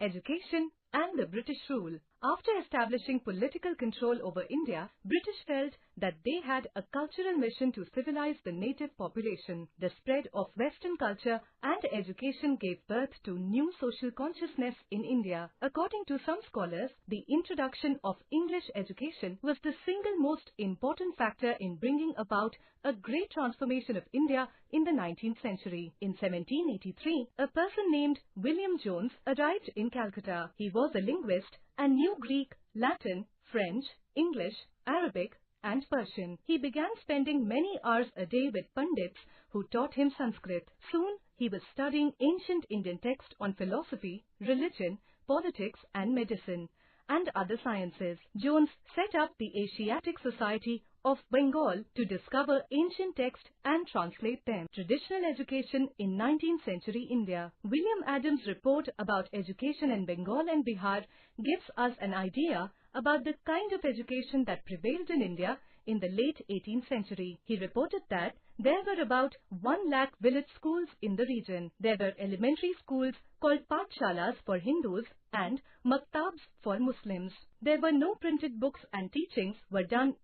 education, and the British rule. After establishing political control over India, British felt that they had a cultural mission to civilize the native population. The spread of Western culture and education gave birth to new social consciousness in India. According to some scholars, the introduction of English education was the single most important factor in bringing about a great transformation of India in the 19th century. In 1783, a person named William Jones arrived in Calcutta. He was a linguist and knew Greek, Latin, French, English, Arabic, and Persian. He began spending many hours a day with pundits who taught him Sanskrit. Soon, he was studying ancient Indian texts on philosophy, religion, politics, and medicine, and other sciences. Jones set up the Asiatic Society of Bengal to discover ancient texts and translate them. Traditional education in 19th century India. William Adams' report about education in Bengal and Bihar gives us an idea about the kind of education that prevailed in India in the late 18th century. He reported that there were about 1 lakh village schools in the region. There were elementary schools called Pathshalas for Hindus and Maktabs for Muslims. There were no printed books and teachings were done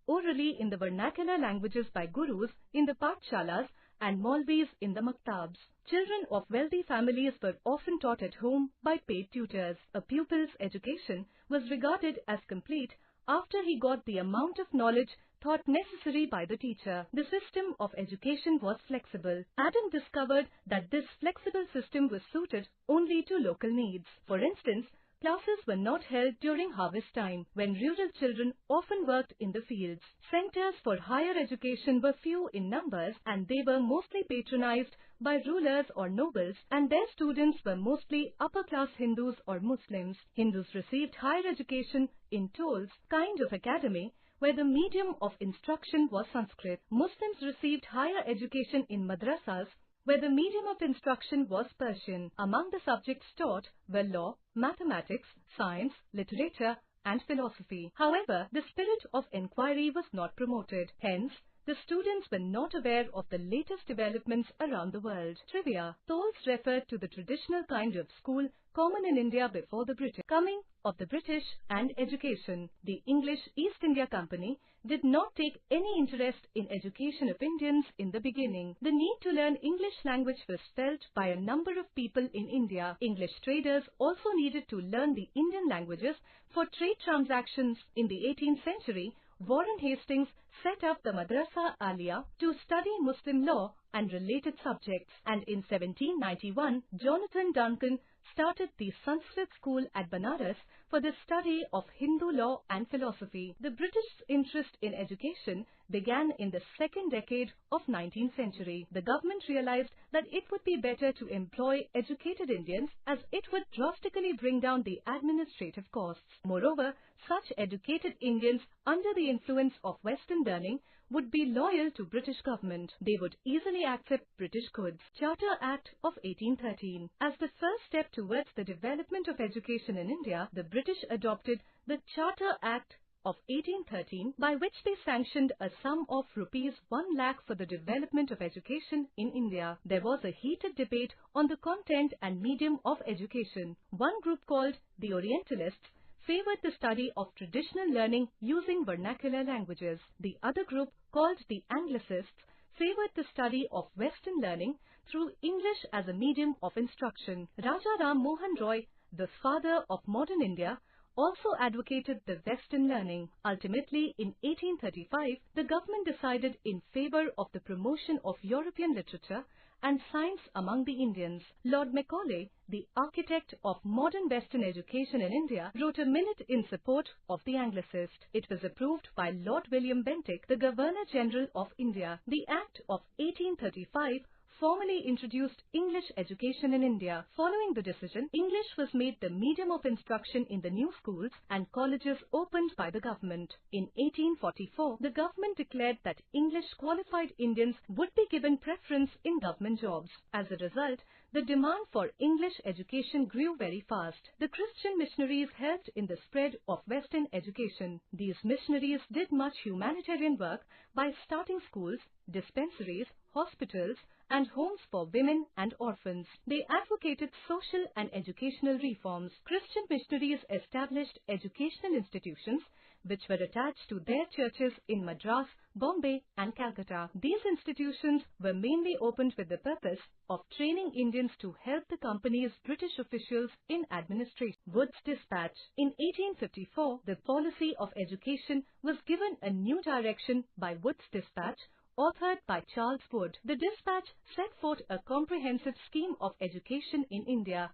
orally in the vernacular languages by gurus in the Pathshalas and Maulvis in the Maktabs. Children of wealthy families were often taught at home by paid tutors. A pupil's education was regarded as complete after he got the amount of knowledge thought necessary by the teacher. The system of education was flexible. Adam discovered that this flexible system was suited only to local needs. For instance, classes were not held during harvest time, when rural children often worked in the fields. Centers for higher education were few in numbers, and they were mostly patronized by rulers or nobles, and their students were mostly upper-class Hindus or Muslims. Hindus received higher education in tolls, kind of academy, where the medium of instruction was Sanskrit. Muslims received higher education in madrasas, where the medium of instruction was Persian. Among the subjects taught were law, mathematics, science, literature, and philosophy. However, the spirit of inquiry was not promoted. Hence, the students were not aware of the latest developments around the world. Trivia. Tolls referred to the traditional kind of school common in India before the British. Coming of the British and education. The English East India Company did not take any interest in education of Indians in the beginning. The need to learn English language was felt by a number of people in India. English traders also needed to learn the Indian languages for trade transactions. In the 18th century, Warren Hastings set up the Madrasa Aliyah to study Muslim law and related subjects, and in 1791, Jonathan Duncan started the Sanskrit school at Banaras for the study of Hindu law and philosophy. The British interest in education began in the second decade of 19th century. The government realized that it would be better to employ educated Indians, as it would drastically bring down the administrative costs. Moreover, such educated Indians under the influence of Western learning would be loyal to British government. They would easily accept British goods. Charter Act of 1813. As the first step towards the development of education in India, the British adopted the Charter Act of 1813, by which they sanctioned a sum of rupees 1 lakh for the development of education in India. There was a heated debate on the content and medium of education. One group, called the Orientalists, favored the study of traditional learning using vernacular languages. The other group, called the Anglicists, favored the study of Western learning through English as a medium of instruction. Raja Ram Mohan Roy, the father of modern India, also advocated the Western learning. Ultimately, in 1835, the government decided in favor of the promotion of European literature and science among the Indians. Lord Macaulay, the architect of modern Western education in India, wrote a minute in support of the Anglicist. It was approved by Lord William Bentinck, the Governor-General of India. The Act of 1835 formally introduced English education in India. Following the decision, English was made the medium of instruction in the new schools and colleges opened by the government. In 1844, the government declared that English qualified Indians would be given preference in government jobs. As a result, the demand for English education grew very fast. The Christian missionaries helped in the spread of Western education. These missionaries did much humanitarian work by starting schools, dispensaries, hospitals, and homes for women and orphans. They advocated social and educational reforms. Christian missionaries established educational institutions which were attached to their churches in Madras, Bombay, and Calcutta. These institutions were mainly opened with the purpose of training Indians to help the company's British officials in administration. Wood's Dispatch. In 1854, the policy of education was given a new direction by Wood's Dispatch, authored by Charles Wood. The dispatch set forth a comprehensive scheme of education in India.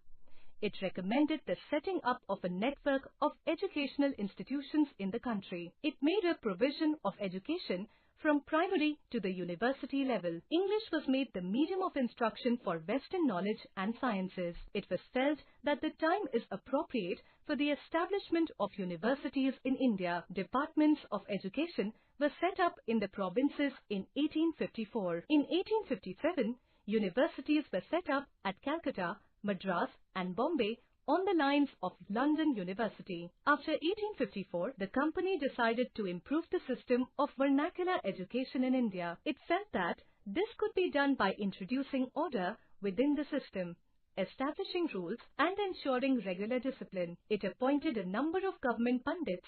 It recommended the setting up of a network of educational institutions in the country. It made a provision of education from primary to the university level. English was made the medium of instruction for Western knowledge and sciences. It was felt that the time is appropriate for the establishment of universities in India. Departments of education were set up in the provinces in 1854. In 1857, universities were set up at Calcutta, Madras, and Bombay on the lines of London University. After 1854, the company decided to improve the system of vernacular education in India. It felt that this could be done by introducing order within the system, establishing rules, and ensuring regular discipline. It appointed a number of government pundits,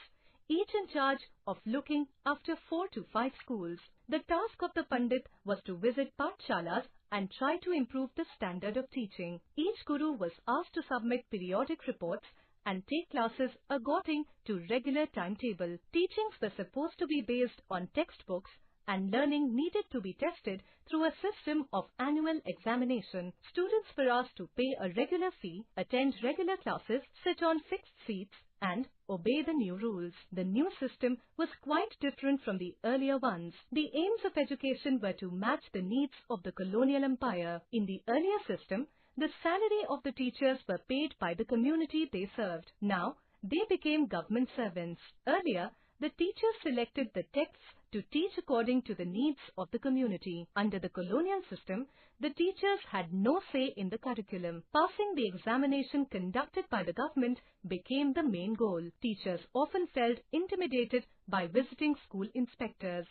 each in charge of looking after 4 to 5 schools. The task of the pandit was to visit pathshalas and try to improve the standard of teaching. Each guru was asked to submit periodic reports and take classes according to regular timetable. Teachings were supposed to be based on textbooks, and learning needed to be tested through a system of annual examination. Students were asked to pay a regular fee, attend regular classes, sit on fixed seats, and obey the new rules. The new system was quite different from the earlier ones. The aims of education were to match the needs of the colonial empire. In the earlier system, the salary of the teachers were paid by the community they served. Now, they became government servants. Earlier, the teachers selected the texts to teach according to the needs of the community. Under the colonial system, the teachers had no say in the curriculum. Passing the examination conducted by the government became the main goal. Teachers often felt intimidated by visiting school inspectors.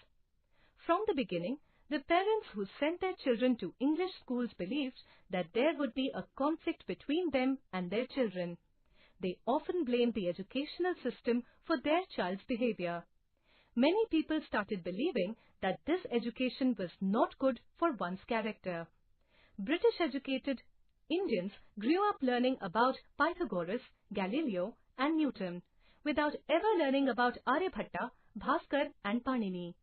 From the beginning, the parents who sent their children to English schools believed that there would be a conflict between them and their children. They often blamed the educational system for their child's behavior. Many people started believing that this education was not good for one's character. British educated Indians grew up learning about Pythagoras, Galileo, and Newton, without ever learning about Aryabhatta, Bhaskar, and Panini.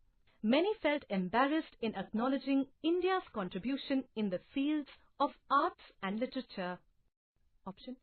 Many felt embarrassed in acknowledging India's contribution in the fields of arts and literature. Option.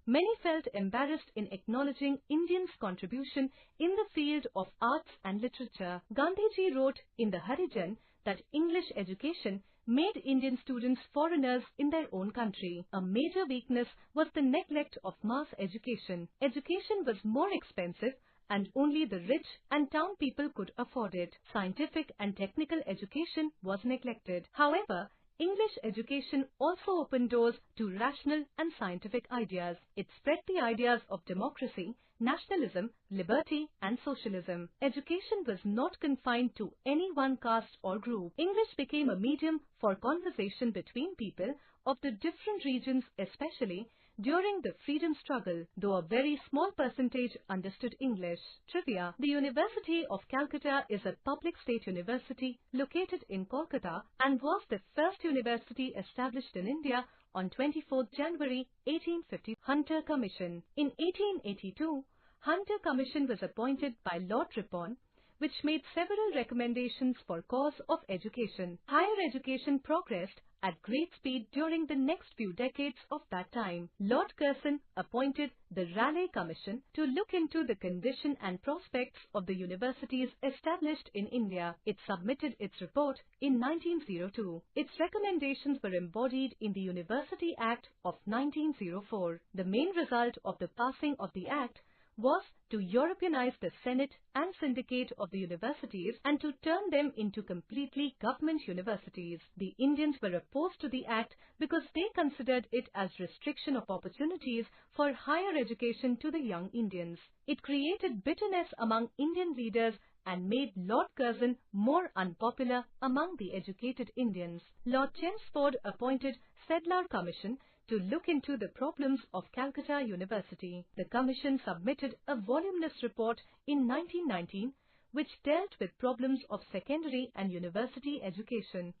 Many felt embarrassed in acknowledging Indians' contribution in the field of arts and literature. Gandhiji wrote in the Harijan that English education made Indian students foreigners in their own country. A major weakness was the neglect of mass education. Education was more expensive and only the rich and town people could afford it. Scientific and technical education was neglected. However, English education also opened doors to rational and scientific ideas. It spread the ideas of democracy, nationalism, liberty, and socialism. Education was not confined to any one caste or group. English became a medium for conversation between people of the different regions, especially during the freedom struggle, though a very small percentage understood English. Trivia. The University of Calcutta is a public state university located in Kolkata and was the first university established in India on 24 January 1850. Hunter Commission. In 1882, Hunter Commission was appointed by Lord Ripon, which made several recommendations for cause of education. Higher education progressed at great speed during the next few decades of that time. Lord Curzon appointed the Raleigh Commission to look into the condition and prospects of the universities established in India. It submitted its report in 1902. Its recommendations were embodied in the University Act of 1904. The main result of the passing of the Act was to Europeanize the Senate and Syndicate of the universities and to turn them into completely government universities. The Indians were opposed to the Act because they considered it as restriction of opportunities for higher education to the young Indians. It created bitterness among Indian leaders and made Lord Curzon more unpopular among the educated Indians. Lord Chelmsford appointed Sedlar Commission to look into the problems of Calcutta University. The commission submitted a voluminous report in 1919 which dealt with problems of secondary and university education.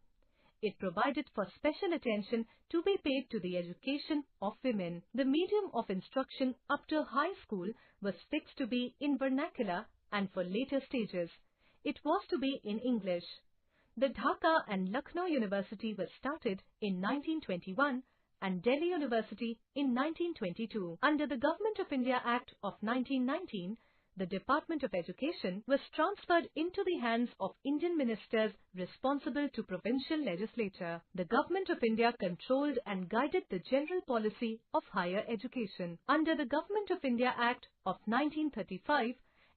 It provided for special attention to be paid to the education of women. The medium of instruction up to high school was fixed to be in vernacular, and for later stages, it was to be in English. The Dhaka and Lucknow University was started in 1921 and Delhi University in 1922. Under the Government of India Act of 1919, the Department of Education was transferred into the hands of Indian ministers responsible to provincial legislature. The Government of India controlled and guided the general policy of higher education. Under the Government of India Act of 1935,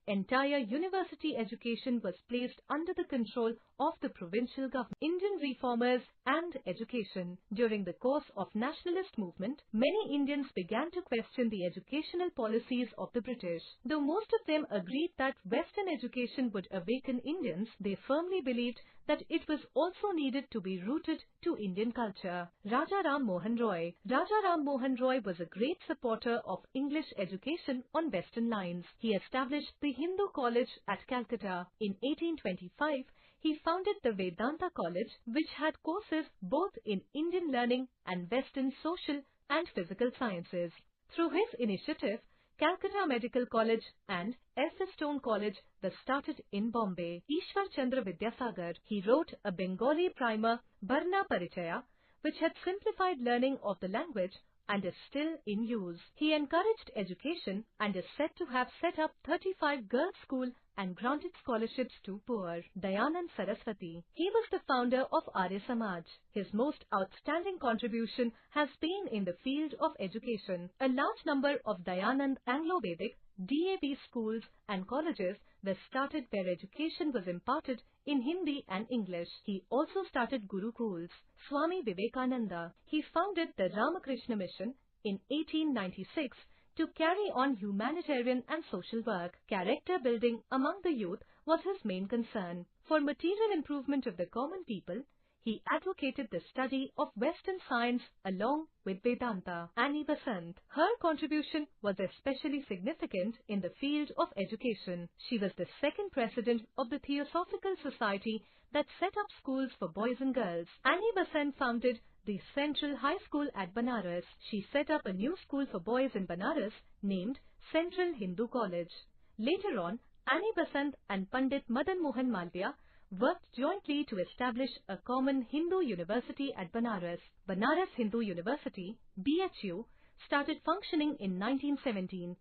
entire university education was placed under the control of the provincial government. Indian reformers and education. During the course of nationalist movement, many Indians began to question the educational policies of the British. Though most of them agreed that Western education would awaken Indians, they firmly believed that it was also needed to be rooted to Indian culture. Raja Ram Mohan Roy. Raja Ram Mohan Roy was a great supporter of English education on Western lines. He established the Hindu College at Calcutta. In 1825, he founded the Vedanta College, which had courses both in Indian learning and Western social and physical sciences. Through his initiative, Calcutta Medical College and SS College were started in Bombay. Ishwar Chandra Vidyasagar. He wrote a Bengali primer, Barna Parichaya, which had simplified learning of the language and is still in use. He encouraged education and is said to have set up 35 girls' schools and granted scholarships to poor. Dayanand Saraswati. He was the founder of Arya Samaj. His most outstanding contribution has been in the field of education. A large number of Dayanand Anglo-Vedic DAV schools and colleges were started where education was imparted in Hindi and English. He also started Gurukuls. Swami Vivekananda. He founded the Ramakrishna Mission in 1896 to carry on humanitarian and social work. Character building among the youth was his main concern. For material improvement of the common people, he advocated the study of Western science along with Vedanta. Annie Besant. Her contribution was especially significant in the field of education. She was the second president of the Theosophical Society that set up schools for boys and girls. Annie Besant founded the Central High School at Banaras. She set up a new school for boys in Banaras named Central Hindu College. Later on, Annie Besant and Pandit Madan Mohan Malviya worked jointly to establish a common Hindu university at Banaras. Banaras Hindu University, BHU, started functioning in 1917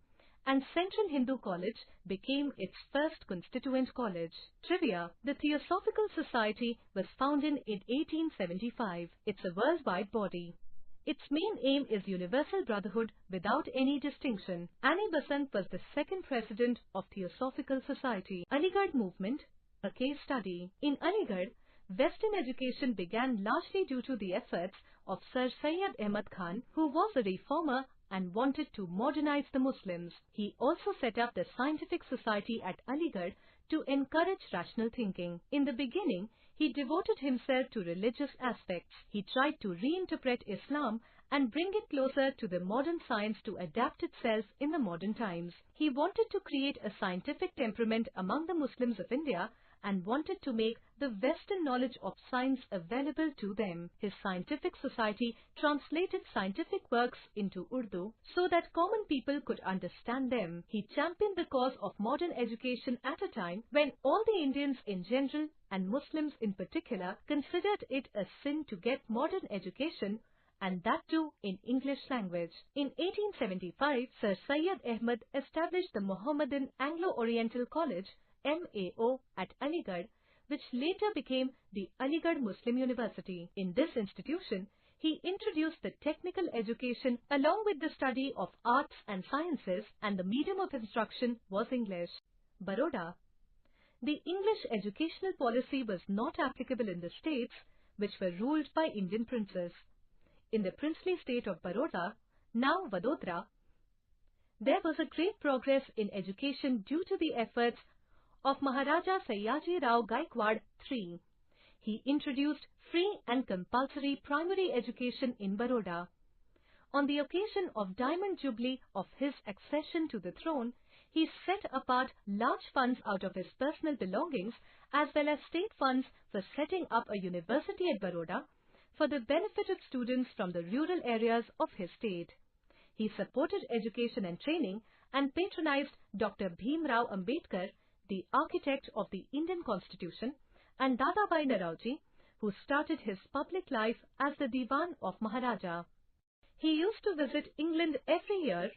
and Central Hindu College became its first constituent college. Trivia. The Theosophical Society was founded in 1875. It's a worldwide body. Its main aim is universal brotherhood without any distinction. Annie Besant was the second president of Theosophical Society. Aligarh Movement, a case study. In Aligarh, Western education began largely due to the efforts of Sir Syed Ahmad Khan, who was a reformer and wanted to modernize the Muslims. He also set up the Scientific Society at Aligarh to encourage rational thinking. In the beginning, he devoted himself to religious aspects. He tried to reinterpret Islam and bring it closer to the modern science to adapt itself in the modern times. He wanted to create a scientific temperament among the Muslims of India and wanted to make the Western knowledge of science available to them. His scientific society translated scientific works into Urdu so that common people could understand them. He championed the cause of modern education at a time when all the Indians in general and Muslims in particular considered it a sin to get modern education, and that too in English language. In 1875, Sir Syed Ahmad established the Mohammedan Anglo-Oriental College, MAO, at Aligarh, which later became the Aligarh Muslim University. In this institution, he introduced the technical education along with the study of arts and sciences, and the medium of instruction was English. Baroda. The English educational policy was not applicable in the states which were ruled by Indian princes. In the princely state of Baroda, now Vadodara, there was a great progress in education due to the efforts of Maharaja Sayaji Rao Gaikwad III. He introduced free and compulsory primary education in Baroda. On the occasion of Diamond Jubilee of his accession to the throne, he set apart large funds out of his personal belongings as well as state funds for setting up a university at Baroda for the benefit of students from the rural areas of his state. He supported education and training and patronized Dr. Bhimrao Ambedkar, the architect of the Indian Constitution, and Dadabhai Naoroji, who started his public life as the Diwan of Maharaja. He used to visit England every year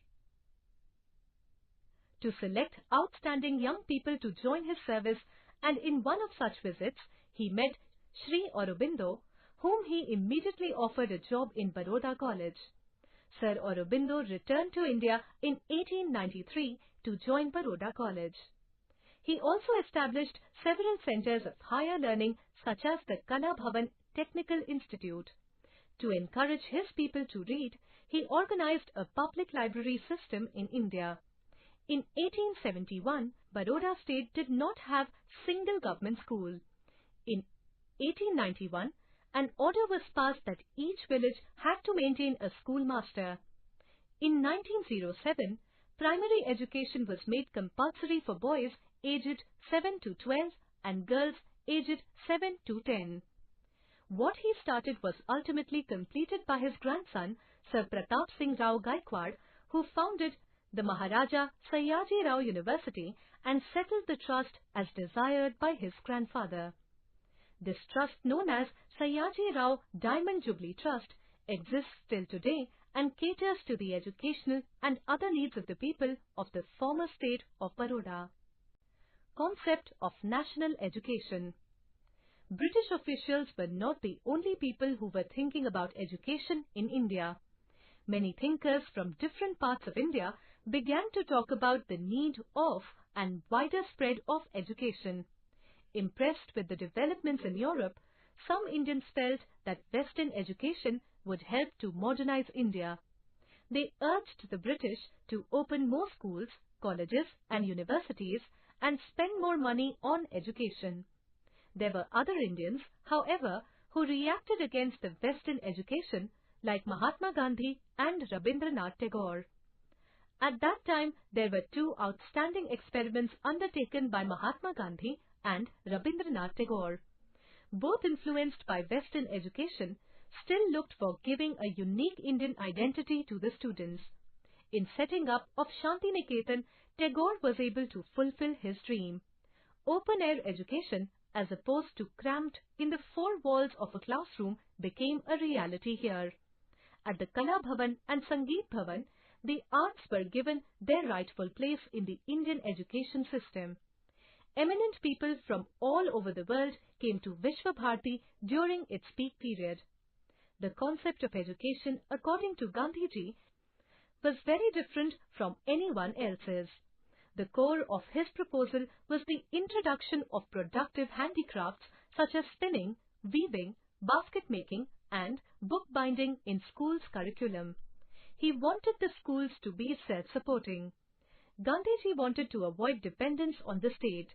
to select outstanding young people to join his service, and in one of such visits, he met Sri Aurobindo, whom he immediately offered a job in Baroda College. Sir Aurobindo returned to India in 1893 to join Baroda College. He also established several centers of higher learning such as the Kala Bhavan Technical Institute. To encourage his people to read, he organized a public library system in India. In 1871, Baroda state did not have single government school. In 1891, an order was passed that each village had to maintain a schoolmaster. In 1907, primary education was made compulsory for boys aged 7 to 12 and girls aged 7 to 10. What he started was ultimately completed by his grandson, Sir Pratap Singh Rao Gaikwad, who founded the Maharaja Sayaji Rao University and settled the trust as desired by his grandfather. This trust, known as Sayaji Rao Diamond Jubilee Trust, exists till today and caters to the educational and other needs of the people of the former state of Baroda. Concept of national education. British officials were not the only people who were thinking about education in India. Many thinkers from different parts of India began to talk about the need of and wider spread of education. Impressed with the developments in Europe, some Indians felt that Western education would help to modernize India. They urged the British to open more schools, colleges and universities and spend more money on education. There were other Indians, however, who reacted against the Western education like Mahatma Gandhi and Rabindranath Tagore. At that time, there were two outstanding experiments undertaken by Mahatma Gandhi and Rabindranath Tagore. Both influenced by Western education, still looked for giving a unique Indian identity to the students. In setting up of Shantiniketan, Tagore was able to fulfill his dream. Open-air education, as opposed to cramped in the four walls of a classroom, became a reality here. At the Kala Bhavan and Sangeet Bhavan, the arts were given their rightful place in the Indian education system. Eminent people from all over the world came to Vishwa Bharati during its peak period. The concept of education, according to Gandhiji, was very different from anyone else's. The core of his proposal was the introduction of productive handicrafts such as spinning, weaving, basket making and bookbinding in schools' curriculum. He wanted the schools to be self-supporting. Gandhiji wanted to avoid dependence on the state.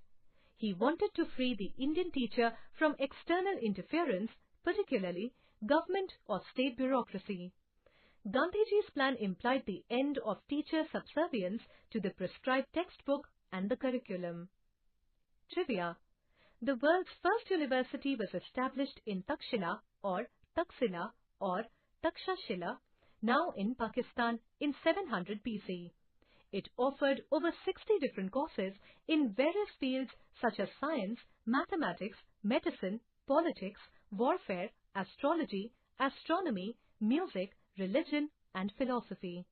He wanted to free the Indian teacher from external interference, particularly government or state bureaucracy. Gandhiji's plan implied the end of teacher subservience to the prescribed textbook and the curriculum. Trivia. The world's first university was established in Takshila or Takshashila, now in Pakistan, in 700 BC. It offered over 60 different courses in various fields such as science, mathematics, medicine, politics, warfare, astrology, astronomy, music, religion and philosophy.